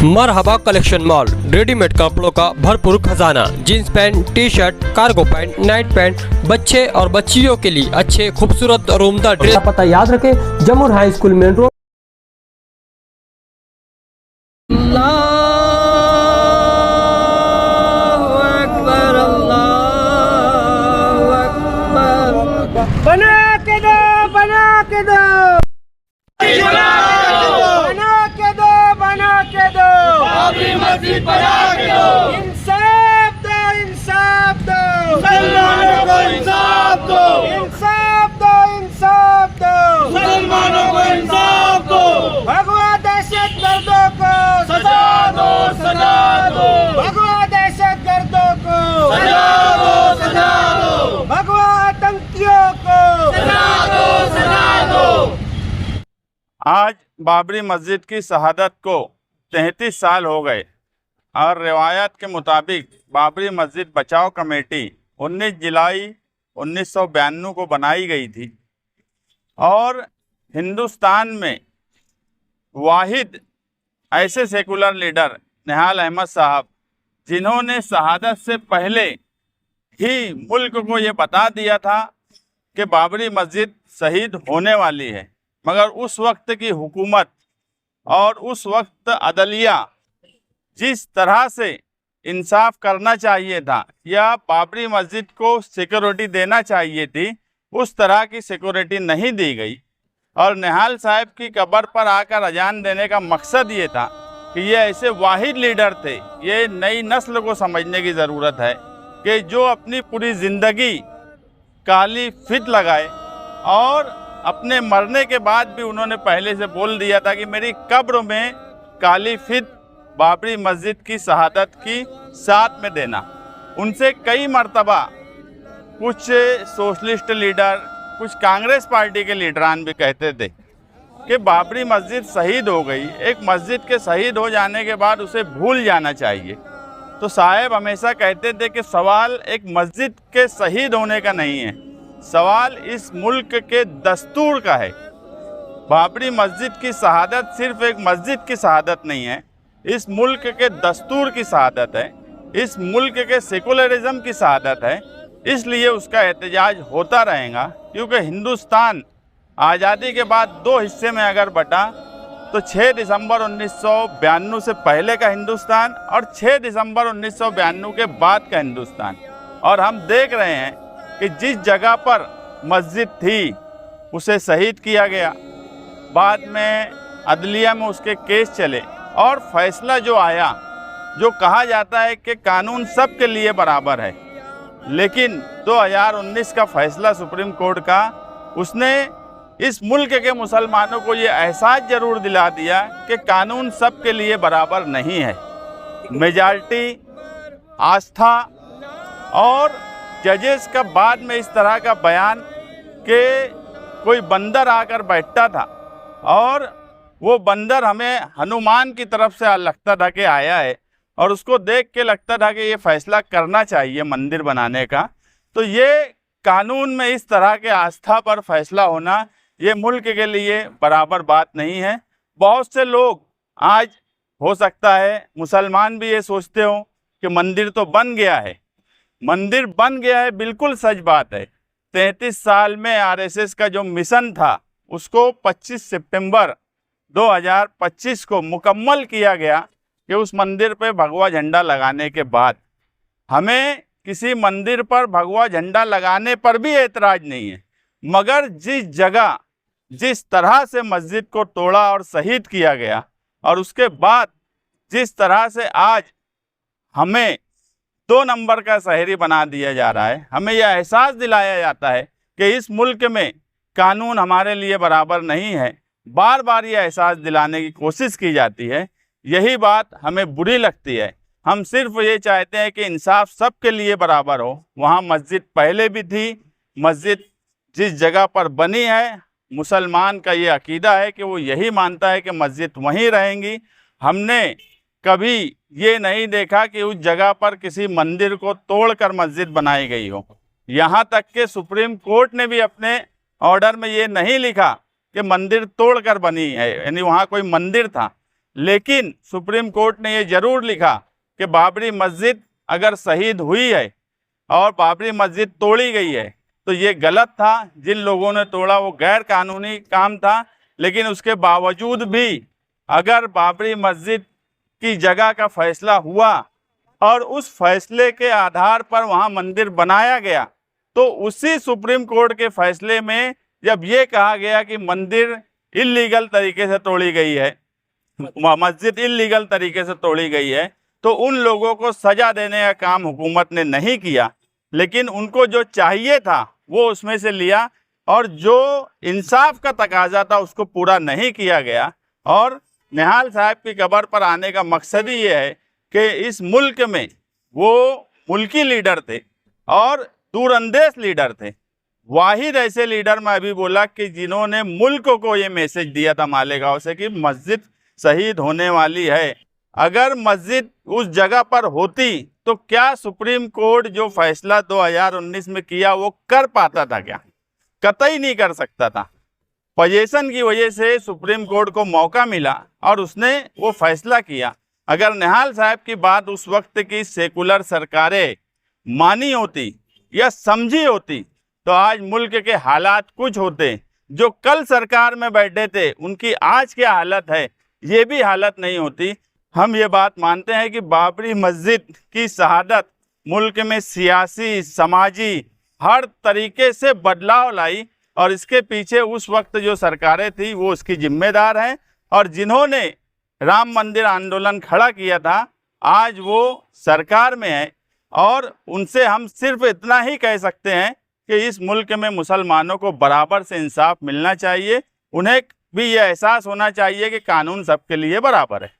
मरहबा collection mall, readymade कपड़ों का भरपूर खजाना। Jeans pant, T shirt, cargo pant, night pant, बच्चे और बच्चियों के लिए अच्छे खूबसूरत और उम्दा ड्रेस। पता याद रखें, जमुर हाई स्कूल मेन रोड। बना के दो, बना के दो, बना के दो, बना के दो, बाबरी मस्जिद बना के दो। इंसाफ दो, इंसाफ दो, मुसलमानों को इंसाफ दो, इंसाफ दो, इंसाफ दो, मुसलमानों को इंसाफ दो। भगवा दहशत गर्दों को सजा दो, सजा दो, भगवा दहशत गर्दों को सजा दो, सजा दो, भगवा आतंकियों को सजा दो, सजा दो। आज बाबरी मस्जिद की शहादत को 33 साल हो गए और रिवायत के मुताबिक बाबरी मस्जिद बचाओ कमेटी 19 जुलाई 1992 को बनाई गई थी और हिंदुस्तान में वाहिद ऐसे सेकुलर लीडर निहाल अहमद साहब जिन्होंने शहादत से पहले ही मुल्क को ये बता दिया था कि बाबरी मस्जिद शहीद होने वाली है, मगर उस वक्त की हुकूमत और उस वक्त अदलिया जिस तरह से इंसाफ करना चाहिए था या बाबरी मस्जिद को सिक्योरिटी देना चाहिए थी, उस तरह की सिक्योरिटी नहीं दी गई। और निहाल साहब की कब्र पर आकर अजान देने का मकसद ये था कि ये ऐसे वाहिद लीडर थे। ये नई नस्ल को समझने की ज़रूरत है कि जो अपनी पूरी ज़िंदगी काली फित लगाए और अपने मरने के बाद भी उन्होंने पहले से बोल दिया था कि मेरी कब्र में काली फित बाबरी मस्जिद की शहादत की साथ में देना। उनसे कई मर्तबा कुछ सोशलिस्ट लीडर, कुछ कांग्रेस पार्टी के लीडरान भी कहते थे कि बाबरी मस्जिद शहीद हो गई, एक मस्जिद के शहीद हो जाने के बाद उसे भूल जाना चाहिए। तो साहब हमेशा कहते थे कि सवाल एक मस्जिद के शहीद होने का नहीं है, सवाल इस मुल्क के दस्तूर का है। बाबरी मस्जिद की शहादत सिर्फ एक मस्जिद की शहादत नहीं है, इस मुल्क के दस्तूर की शहादत है, इस मुल्क के सेकुलरिज्म की शहादत है। इसलिए उसका एहतजाज होता रहेगा, क्योंकि हिंदुस्तान आज़ादी के बाद दो हिस्से में अगर बटा तो 6 दिसंबर 1992 से पहले का हिंदुस्तान और 6 दिसंबर 1992 के बाद का हिंदुस्तान। और हम देख रहे हैं कि जिस जगह पर मस्जिद थी उसे शहीद किया गया, बाद में अदलिया में उसके केस चले और फैसला जो आया, जो कहा जाता है कि कानून सब के लिए बराबर है, लेकिन 2019 का फैसला सुप्रीम कोर्ट का, उसने इस मुल्क के मुसलमानों को ये एहसास ज़रूर दिला दिया कि कानून सब के लिए बराबर नहीं है। मेजॉरिटी, आस्था और जजेस का बाद में इस तरह का बयान कि कोई बंदर आकर बैठता था और वो बंदर हमें हनुमान की तरफ से लगता था कि आया है और उसको देख के लगता था कि ये फैसला करना चाहिए मंदिर बनाने का। तो ये कानून में इस तरह के आस्था पर फैसला होना ये मुल्क के लिए बराबर बात नहीं है। बहुत से लोग आज हो सकता है मुसलमान भी ये सोचते हो कि मंदिर तो बन गया है, मंदिर बन गया है, बिल्कुल सच बात है। 33 साल में आरएसएस का जो मिशन था उसको 25 सितंबर 2025 को मुकम्मल किया गया कि उस मंदिर पे भगवा झंडा लगाने के बाद हमें किसी मंदिर पर भगवा झंडा लगाने पर भी एतराज़ नहीं है, मगर जिस जगह जिस तरह से मस्जिद को तोड़ा और शहीद किया गया और उसके बाद जिस तरह से आज हमें 2 नंबर का शहरी बना दिया जा रहा है, हमें यह एहसास दिलाया जाता है कि इस मुल्क में कानून हमारे लिए बराबर नहीं है, बार बार यह एहसास दिलाने की कोशिश की जाती है। यही बात हमें बुरी लगती है। हम सिर्फ ये चाहते हैं कि इंसाफ सब के लिए बराबर हो। वहाँ मस्जिद पहले भी थी, मस्जिद जिस जगह पर बनी है, मुसलमान का ये अकीदा है कि वो यही मानता है कि मस्जिद वहीं रहेंगी। हमने कभी ये नहीं देखा कि उस जगह पर किसी मंदिर को तोड़कर मस्जिद बनाई गई हो। यहाँ तक कि सुप्रीम कोर्ट ने भी अपने ऑर्डर में ये नहीं लिखा कि मंदिर तोड़कर बनी है, यानी वहाँ कोई मंदिर था। लेकिन सुप्रीम कोर्ट ने ये जरूर लिखा कि बाबरी मस्जिद अगर शहीद हुई है और बाबरी मस्जिद तोड़ी गई है तो ये गलत था। जिन लोगों ने तोड़ा वो गैर कानूनी काम था, लेकिन उसके बावजूद भी अगर बाबरी मस्जिद की जगह का फैसला हुआ और उस फैसले के आधार पर वहाँ मंदिर बनाया गया, तो उसी सुप्रीम कोर्ट के फैसले में जब ये कहा गया कि मंदिर इल्लीगल तरीके से तोड़ी गई है, मस्जिद इल्लीगल तरीके से तोड़ी गई है, तो उन लोगों को सजा देने का काम हुकूमत ने नहीं किया, लेकिन उनको जो चाहिए था वो उसमें से लिया और जो इंसाफ का तकाजा था उसको पूरा नहीं किया गया। और निहाल साहब की कब्र पर आने का मकसद ही ये है कि इस मुल्क में वो मुल्की लीडर थे और दूरअंदेश लीडर थे। वाहिद ऐसे लीडर मैं अभी बोला कि जिन्होंने मुल्क को ये मैसेज दिया था मालेगांव से कि मस्जिद शहीद होने वाली है। अगर मस्जिद उस जगह पर होती तो क्या सुप्रीम कोर्ट जो फैसला 2019 में किया वो कर पाता था? क्या? कतई नहीं कर सकता था। पोजीशन की वजह से सुप्रीम कोर्ट को मौका मिला और उसने वो फैसला किया। अगर निहाल साहब की बात उस वक्त की सेकुलर सरकारें मानी होती या समझी होती तो आज मुल्क के हालात कुछ होते। जो कल सरकार में बैठे थे उनकी आज क्या हालत है ये भी हालत नहीं होती। हम ये बात मानते हैं कि बाबरी मस्जिद की शहादत मुल्क में सियासी, समाजी हर तरीके से बदलाव लाई और इसके पीछे उस वक्त जो सरकारें थी वो उसकी जिम्मेदार हैं। और जिन्होंने राम मंदिर आंदोलन खड़ा किया था आज वो सरकार में है और उनसे हम सिर्फ इतना ही कह सकते हैं कि इस मुल्क में मुसलमानों को बराबर से इंसाफ मिलना चाहिए। उन्हें भी ये एहसास होना चाहिए कि कानून सबके लिए बराबर है।